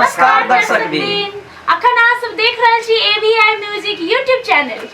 नमस्कार दर्शक भी अखन अहाँ सब देख रहल छी एबीआई म्यूजिक यूट्यूब चैनल।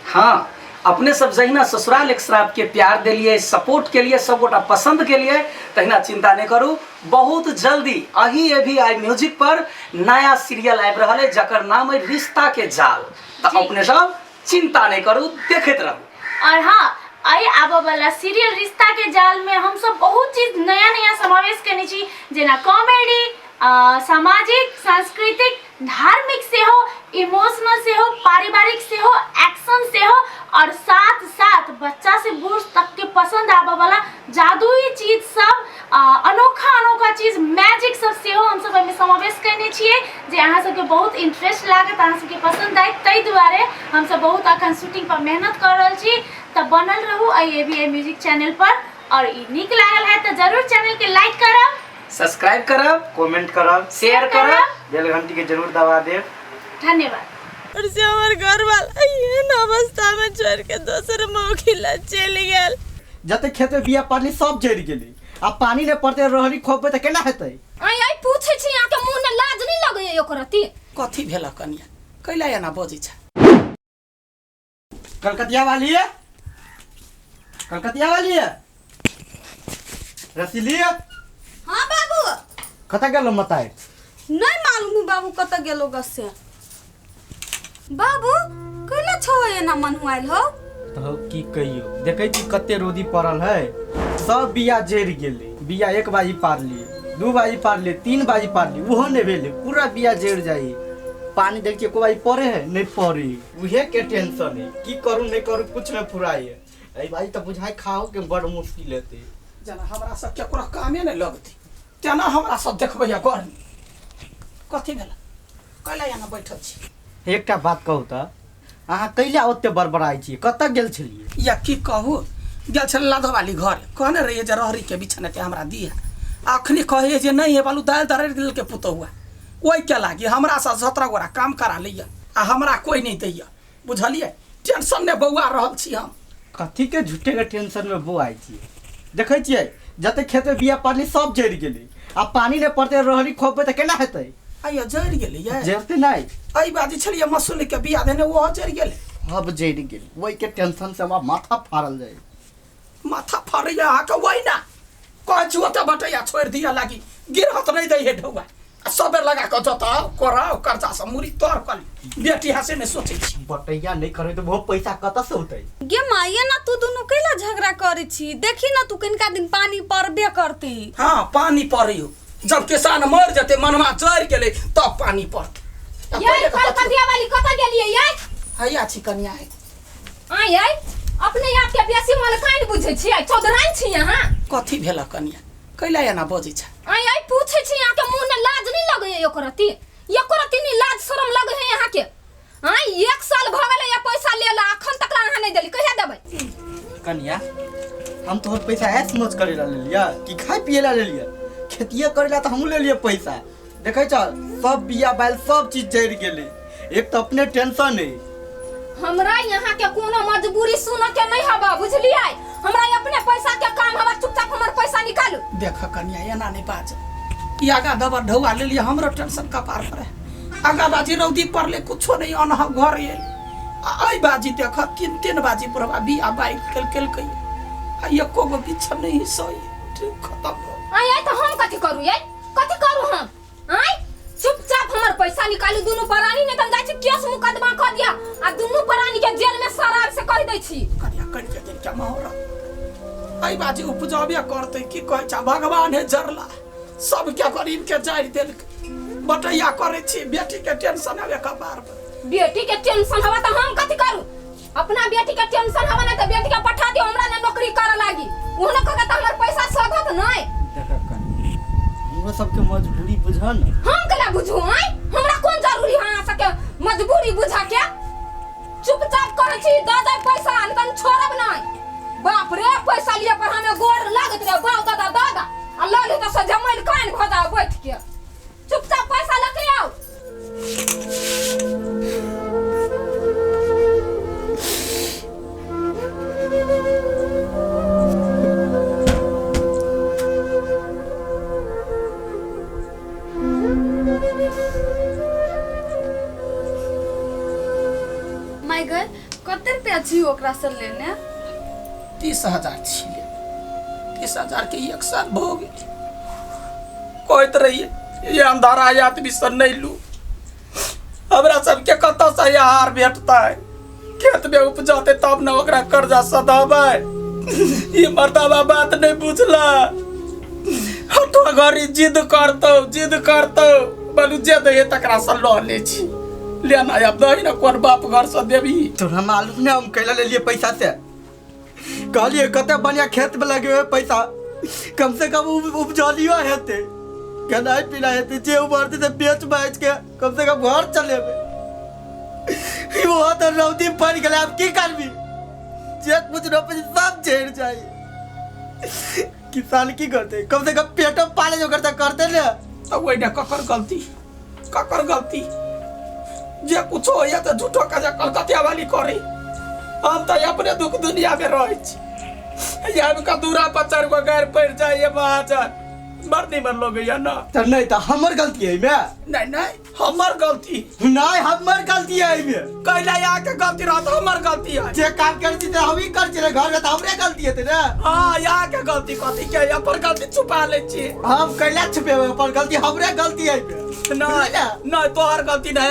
हाँ, अपने सब जहिना ससुराल एक्सराप के प्यार दिलिए, सपोर्ट के लिए, सब गोटा पसंद के लिए, तहिना चिंता नहीं करू। बहुत जल्दी अही एबीआई म्यूजिक पर नया सीरियल आबि रहल है जकर नाम है रिश्ता के जाल। तो अपने सब चिंता नहीं करू, देखते रहू। और हाँ, आई आबो वाला सीरियल रिश्ता के जाल में हम सब बहुत चीज नया नया समावेश करने छी, जेना कॉमेडी, सामाजिक, सांस्कृतिक, धार्मिक से हो, इमोशनल से हो, पारिवारिक से हो, एक्शन से हो, और साथ साथ बच्चा से बूढ़ तक के पसंद आबे वाला जादुई चीज सब, अनोखा अनोखा चीज, मैजिक सब से हो हम सब में समावेश करने छिए जे अहाँ सबके बहुत इंटरेस्ट लागत, अहाँ सबके पसंद आए। तई दुआरे हम सब बहुत अखन शूटिंग पर मेहनत कर रहल छी। तब बनल रहू आई एबीआई म्यूजिक चैनल पर, और ई नीक लागल है तो जरूर चैनल के लाइक करब, सब्सक्राइब करब, कमेंट करब, शेयर करब, बेल घंटी के जरूर दबा देव। धन्यवाद। और से हमार घर वाला ये अवस्था में छोड़ के दूसरे मौखिला चल गेल। जते खेत में बिया पानी सब जरि गेली, अब पानी ने पड़ते रहरी खोपे त केना हेतै? आई पूछे छी यहाँ के मुंह में लाज नहीं लगे यो करती। कथी भेला कनिया, कैला या ना बजै छ? कलकतिया वाली है, कलकतिया वाली है, रसीली है। हाँ बाबू, कता गेलो मताए? नहीं मालूम बाबू कत गेलो गसे। बाबू कैला छो एना मनहुआइल हो? तो की कहियो, देखै छी कते रोदी पड़ल है, सब बिया जरि गेली। बिया एक बाजी पार लिए, दू बाजी पार लिए, तीन बाजी पार लिए, उहो ने भेले, पूरा बिया जरि जाई। पानी देख के को बाजी पड़े है नहीं पड़ी, उहे के टेंशन है। की करू नहीं करू कुछ न फुराई है। ए भाई त बुझाई खाओ के बड़ मुश्किल हेते। जना हमरा सब केकरो कामे नहीं लगती, तेना हमरा सब देखबै घर में। कथी भेला, कैला या ना बैठल छी? एकटा बात कहू त, अहाँ कैला ओते बड़बड़ाई छी? कत गेल छलिए? या की कहू, गेल छल लाधो वाली घर, कहने रहिए जे रहरी के बिछने ते हमरा दिया। अखनी कहे जे नहीं है बालू दाल दरड़ दिल के पुतो हुआ, ओई के लागी हमरा से 17 गोरा काम करा लिया आ हमरा कोई नहीं दैया। बुझलिए, टेंशन ने बौआ रहल छी हम। कथी के झूठे के टेंशन में बो आई छी? देखै छियै जते खेत में बिया पानी सब जरि गेली, अब पानी ने पड़ते रहरी खोपे त केना हेतै? आइयो जरि गेलै ये, जरते नहीं। आई बाजी छलिए मसूली के बिया देने वो जरि गेलै। अब जरि गेल, ओई के टेंशन से हमरा माथा फाड़ल जाए। माथा फाड़ैया आ के वही ना कह जुता बटैया छोड़ दिया लागी, गिरहत नहीं दै है ढौआ। सबेर लगा के जता कराओ कर्जा से मुरी तोर कली बेटी हसे ने सोचै छी। बटैया नहीं करे तो वो पैसा कत से होतै? गे माये ना तू दोनों कैला झगड़ा करे छी? देखी ना तू किनका दिन पानी पड़बे करती। हाँ, पानी पड़ियो, जब किसान मर जते मनमा जरि गेलै तब पानी पड़तै। ये कलकतिया वाली कत गेलिए ये? हैया छी कनिया है। आई आई अपने आप के बेसी मन काइन बुझै छी? आई चौधराइन छी यहाँ। कथी भेला कनिया, कैला या ना बजै छ? आई आई पूछे छी यहाँ के मुंह में लाज नहीं लगे यो करती? ये करती नहीं लाज शरम लगे है यहाँ के? आई 1 साल भ गेलै या पैसा लेला, अखन तक ला अहाँ नहीं देली, कहिया देबै? कनिया, हम तोहर पैसा ऐस मच करे ला ले लिया कि खाए पिए ला ले लिया? खेतिया करे ला त हम ले लिए पैसा। देखै छ सब बिया बैल सब चीज जरि गेलै, एक तो अपने टेंशन है। हमरा यहाँ के कोनो मजबूरी सुन के नहीं हवा, बुझलिए? हमरा अपने पैसा के काम हवा, चुपचाप हमर पैसा निकालू। देख कनिया एना नहीं बाज, ई आगा दबर ढौआ ले लिया, हमरो टेंशन कपार पर है। आगा बाजी रौदी पड़ले कुछो नहीं अनह घर ये। आई बाजी देख 3 बाजी पुरवा बिया बाइक केल कई आ एको गो बिछ नहीं सही खत्म हो। आई तो हम कथि करू ये? कथि करू हम? आई चुपचाप हमर पैसा निकालू, दुनु परानी ने जाय छी केस मुकदमा क दिया आ दुनु परानी के जेल में सराब से कह दै छी। कनिया कनिया दिन क्या मोहरा आई बाजी उपजाबे करते की कह छ, भगवान है जरला सब क्या गरीब के जाय देल बटैया करे छी। बेटी के टेंशन आवे कपार पर। बेटी के टेंशन हवा त हम कथि करू? अपना बेटी के टेंशन हवा न त बेटी के पठा दियो, हमरा ने नौकरी करे लागी। ओहने कह त हमर पैसा सधत नहीं। देखा कनिया, हमरा सबके मजबूरी बुझा न। हम कला बुझू? आई हमरा कोन जरूरी है अहाँ सबके मजबूरी बुझा के? चुपचाप करे छी, द दे पैसा, निकन छोड़ब नहीं। बाप रे, पैसा लिए पर हमें गोर लागत रे, बाऊ दादा दादा अल्लाह ले त से जमैल कान खोदा बैठ के। चुपचाप पैसा लेके आओ। माय गॉड कते रुपया छी ओकरा से लेने 30,000 छिले 30,000 के 1 साल भो गेल कहत रहिए ये अंधारा आदमी से नहीं लू हमरा सबके कत से आहार भेटता है खेत में उपजाते तब न ओकरा कर्जा सधाबे ये मर्दाबा बात नहीं बुझला हतो घरी जिद करतो बोलू जे दे तकरा से ल ले छी लेना अब दही ना कोन बाप घर से देबी तोरा मालूम नहीं हम कैला ले लिए पैसा से कहलिए कते बढ़िया खेत में लगे हुए पैसा कम से कम उपजलियो हेते केनाई पिला हेते जे उबरते से बेच के कम से कम घर चलेबे वो तो रौदी पड़ गेले अब की करबी जे कुछ रुपए सब झेड़ जाए किसान की करते कम से कम पेटो पाले जो करते ले तो वही ना ककर गलती जे कुछ हो या तो झूठो का कलकतिया वाली करे हम तो अपने दुख दुनिया में रहे छी यार का दूरा पर 4 गो गायर पड़ जाए ये महाजन मरनी मन लोग या ना तो नहीं तो हमर गलती है मैं नहीं हमर गलती नहीं हमर गलती है में कैला या के गलती रहा तो हमर गलती है जे काम करती ते हम ही कर छे घर में तो हमरे गलती है ना हां या के गलती कथी के अपन गलती छुपा ले छी हम कैला छुपेबे अपन गलती हमरे गलती है नहीं तोहर गलती नहीं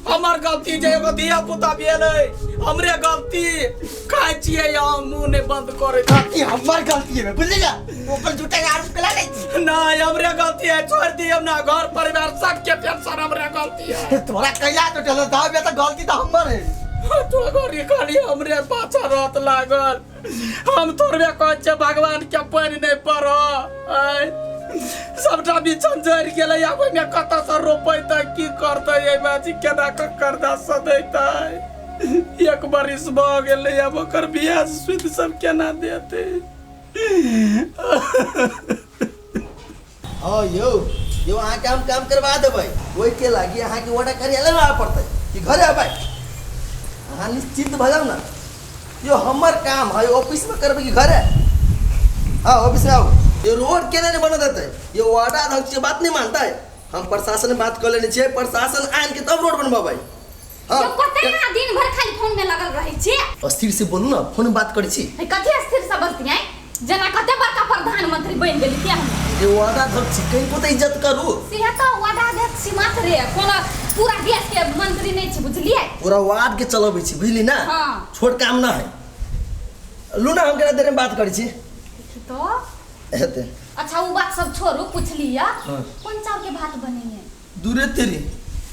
हमर गलती जे एगो दिया पुता भेलै हमरे गलती खाइ छियै हम मुंह ने बंद करे गलती हमर गलती है बुझलिया ऊपर झूठे का आरोप कला नहीं हमरे गलती है छोड़ दी हम ना घर परिवार सबके पेंशन हमरे गलती है तोरा कैला तो चलो दावे तो गलती तो हमर है तो गोरी खाली हमरे पाछा रहत लागल हम तोरबे कहै छै भगवान के पानी नहीं पड़ो सबटा बिछन जरि गेलै आब में कत से रोपैतै की करतै ए बाजी केना क कर्जा सदैतै 1 बरिस भ गेलै अब ओकर ब्याज सूद सब केना देतै हाँ यो अहाँ के हम काम करवा देबै ओहि के लागी अहाँ के ऑर्डर कार्यालय में आवे पड़तै कि घरे आबै अहाँ निश्चिंत भ जाउ ना यो हमर काम है ऑफिस में करबै कि घरे हाँ ऑफिस में आओ ये रोड केना नहीं बना देते ये वार्ड अध्यक्ष की बात नहीं मानता है हम प्रशासन में बात कर लेने चाहिए प्रशासन आन के तब रोड बनवाबै हां यो कते ना दिन भर खाली फोन में लगल रहै छी अस्थिर से बोलू ना फोन में बात करै छी कथि अस्थिर से बजती है जना कते बड़का प्रधानमंत्री बन गेली क्या ये वार्ड अध्यक्ष कहीं को तो इज्जत करू से तो वार्ड अध्यक्ष मात्र रे कोन पूरा देश के मंत्री नहीं छी बुझलिए पूरा वार्ड के चलबै छी बुझली ना हां छोट काम ना है लूना हम केना देर में बात करै छी तो हेते अच्छा वो बात सब छोड़ू पूछ लिया कौन चावल के भात बनेंगे दूरे तेरी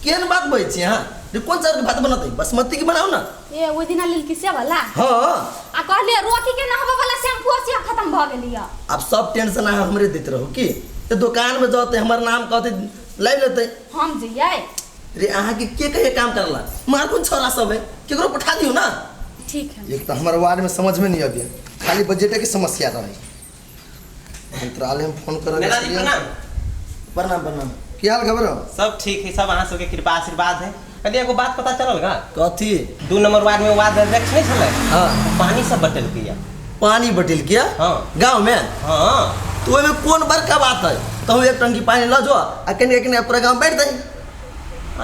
केन बात बइ छी हां रे कौन चावल के भात बनतै बासमती के बनाऊ ना ए ओ दिना लेल किसे वाला हां आ कहले रोटी के नहबे वाला शैम्पू से खत्म भ गेलिया अब सब टेंशन अहाँ हमरे देत रहू की तो दुकान में जाते हमर नाम कहते लाइ लेते हम जइए रे अहाँ के कहे काम करला मार कौन छोरा सब है केकरो पठा दियो ना ठीक है एक तो हमारे वार्ड में समझ में नहीं आबिया खाली बजट की समस्या रहे मंत्रालय में फोन कर प्रणाम की हाल खबर सब ठीक है सब अहाँ सबके कृपा आशीर्वाद है कभी एगो बात पता चलल का कथी 2 नंबर वार्ड में वार्ड अध्यक्ष नहीं छले हाँ पानी सब बटल किया पानी बटिल किया हाँ गांव में हाँ तो में कौन बड़का बात है तो एक टंकी पानी ल जो आ कने पूरा गांव बैठ दई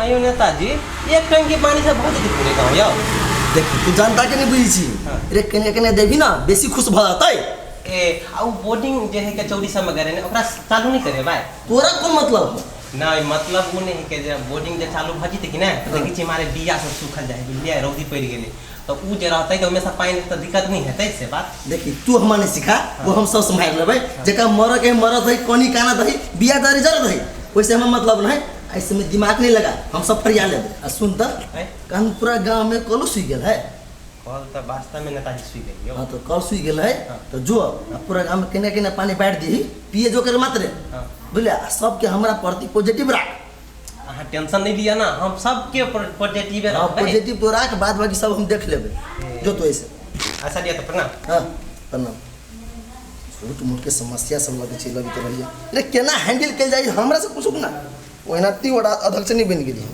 आयो नेताजी 1 टंकी पानी से बहुत ही पूरे गांव यो देख तू जानता के नहीं बुझी छी रे कने देबी ना बेसी खुश भ जातै ए आ बोर्डिंग जे है के चौड़ी सब में करे ने ओकरा चालू नहीं करे भाई तोरा कोन मतलब नहीं मतलब वो नहीं के जे बोर्डिंग जे चालू भ जते कि ना देखि छी मारे बिया सब सूखल जाए बिया रौदी पड़ गेले तो उ जे रहतै तो हमेशा पानी तो दिक्कत नहीं हेतै से बात देखी तू हमारे सिखा वो हम सब संभाल लेबै जेका मर के मरत है कोनी काना दही बिया दारी जर दही वैसे हम मतलब नहीं ऐसे में दिमाग नहीं लगा हम सब फरिया लेबै आ सुन त कान पूरा गांव में कल सुई गेल है कल तो वास्तव में नेताजी सुई गेल हां तो कल सुई गेल है तो जो पूरा गांव में केने पानी बैठ दी पिए जो कर मात्र बुझलिया सबके हमरा प्रति पॉजिटिव राख अहाँ टेंशन नहीं लिया ना हम सबके पॉजिटिव है पॉजिटिव तो राख बाद बाकी सब हम देख लेबै जो तो ऐसे ऐसा दिया तो प्रणाम हां प्रणाम छोट मोट के समस्या सब लगे छै लगे तो रहिए रे केना हैंडल कल जाई हमरा से पूछू ना ओहिना ती वडा अध्यक्ष नहीं बन गेली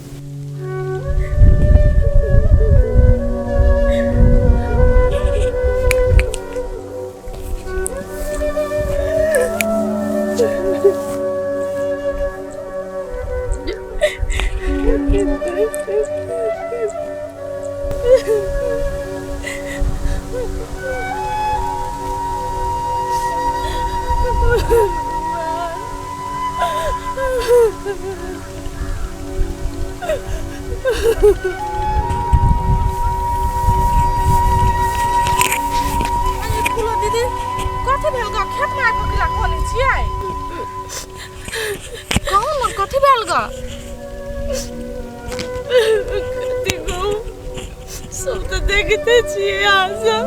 सब तो देखते छिए यहाँ सब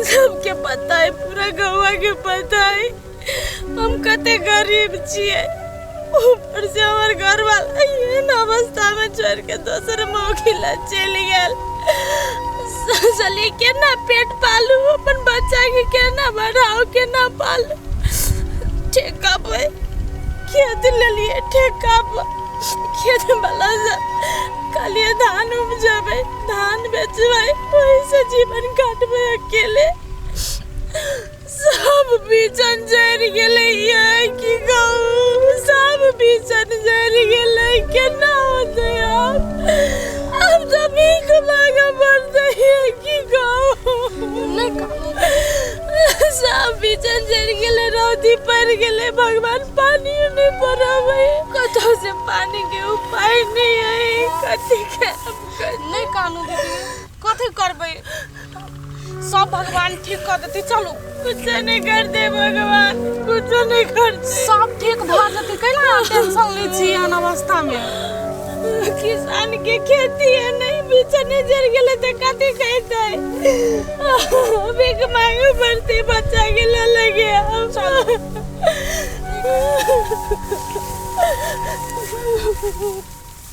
सबके पता है, पूरा गौवा के पता है हम कते गरीब छिए। ऊपर से हमार घर वाला ये अवस्था में छोड़ के दूसरे मौखिला चली गल। सोचली केना पेट पालू, अपन बच्चा के केना बढ़ाओ, केना पालू। ठेका पे खेत ले लिए, ठेका पे खेत वाला कालिए धान उपजाबे, धान बेचबे, वही से जीवन काटबे अकेले। सब बीचन जर गेले ये की कहू, सब बीचन जर गेले, केना होते अब तो भीख मांगा पड़ता है की कहू। सब बीचन जर गेले, रौदी पड़ गेले, भगवान पानी नहीं पड़ावे, कतो से पानी के उपाय नहीं है, कथी के नहीं कानू दीदी, कथी करबे, सब भगवान ठीक कर देती। चलो कुछ नहीं कर दे भगवान, कुछ नहीं कर दे, सब ठीक भ जती। कैला टेंशन ली छी अन अवस्था में? किसान के खेती है नहीं, बिचने जर गेले त कथी कहते, भीख मांगे पड़ती, बच्चा के ले लगे। चलो